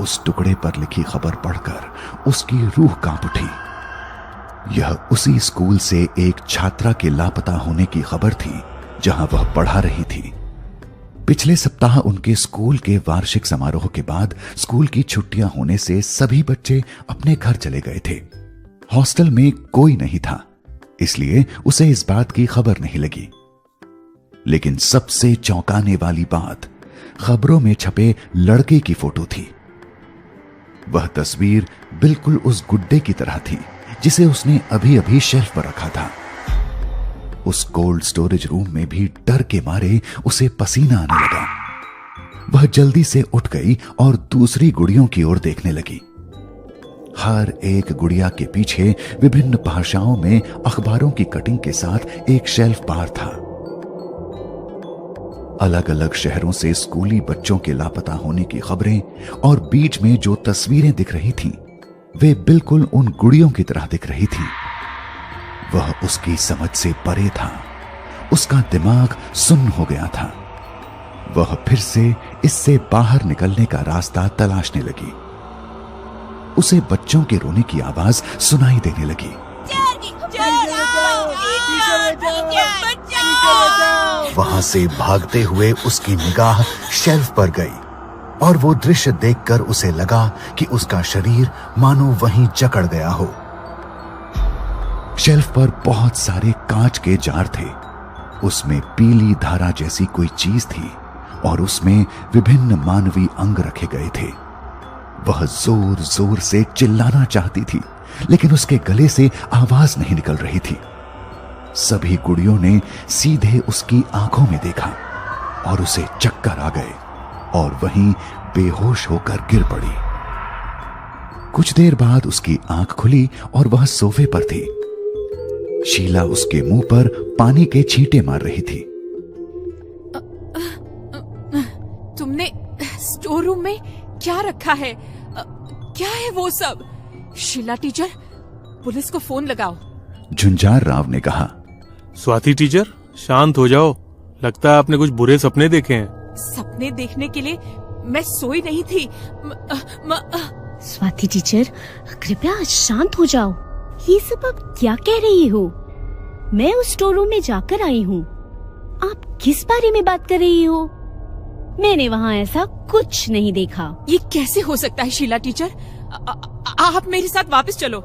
उस टुकड़े पर लिखी खबर पढ़कर उसकी रूह कांप उठी। यह उसी स्कूल से एक छात्रा के लापता होने की खबर थी जहां वह पढ़ा रही थी। पिछले सप्ताह उनके स्कूल के वार्षिक समारोह के बाद स्कूल की छुट्टियां होने से सभी बच्चे अपने घर चले गए थे। हॉस्टल में कोई नहीं था, इसलिए उसे इस बात की खबर नहीं लगी। लेकिन सबसे चौंकाने वाली बात खबरों में छपे लड़के की फोटो थी। वह तस्वीर बिल्कुल उस गुड्डे की तरह थी जिसे उसने अभी अभी शेल्फ पर रखा था। उस कोल्ड स्टोरेज रूम में भी डर के मारे उसे पसीना आने लगा। वह जल्दी से उठ गई और दूसरी गुड़ियों की ओर देखने लगी। हर एक गुड़िया के पीछे विभिन्न भाषाओं में अखबारों की कटिंग के साथ एक शेल्फ बार था। अलग अलग शहरों से स्कूली बच्चों के लापता होने की खबरें और बीच में जो तस्वीरें दिख रही थीं, वे बिल्कुल उन गुड़ियों की तरह दिख रही थी। वह उसकी समझ से परे था। उसका दिमाग सुन्न हो गया था। वह फिर से इससे बाहर निकलने का रास्ता तलाशने लगी। उसे बच्चों के रोने की आवाज सुनाई देने लगी। वहां से भागते हुए उसकी निगाह शेल्फ पर गई और वो दृश्य देखकर उसे लगा कि उसका शरीर मानो वहीं जकड़ गया हो। शेल्फ पर बहुत सारे कांच के जार थे। उसमें पीली धारा जैसी कोई चीज थी और उसमें विभिन्न मानवीय अंग रखे गए थे। वह जोर जोर से चिल्लाना चाहती थी, लेकिन उसके गले से आवाज नहीं निकल रही थी। सभी गुड़ियों ने सीधे उसकी आंखों में देखा और उसे चक्कर आ गए और वहीं बेहोश होकर गिर पड़ी। कुछ देर बाद उसकी आंख खुली और वह सोफे पर थी। शीला उसके मुंह पर पानी के छींटे मार रही थी। तुमने स्टोर रूम में क्या रखा है? क्या है वो सब? शीला टीचर, पुलिस को फोन लगाओ। झुंझार राव ने कहा। स्वाति टीचर, शांत हो जाओ। लगता है आपने कुछ बुरे सपने देखे हैं। सपने देखने के लिए मैं सोई नहीं थी। स्वाति टीचर, कृपया शांत हो जाओ। ये सब आप क्या कह रही हो? मैं उस स्टोर रूम में जाकर आई हूँ। आप किस बारे में बात कर रही हो? मैंने वहाँ ऐसा कुछ नहीं देखा। ये कैसे हो सकता है शीला टीचर? आप मेरे साथ वापस चलो।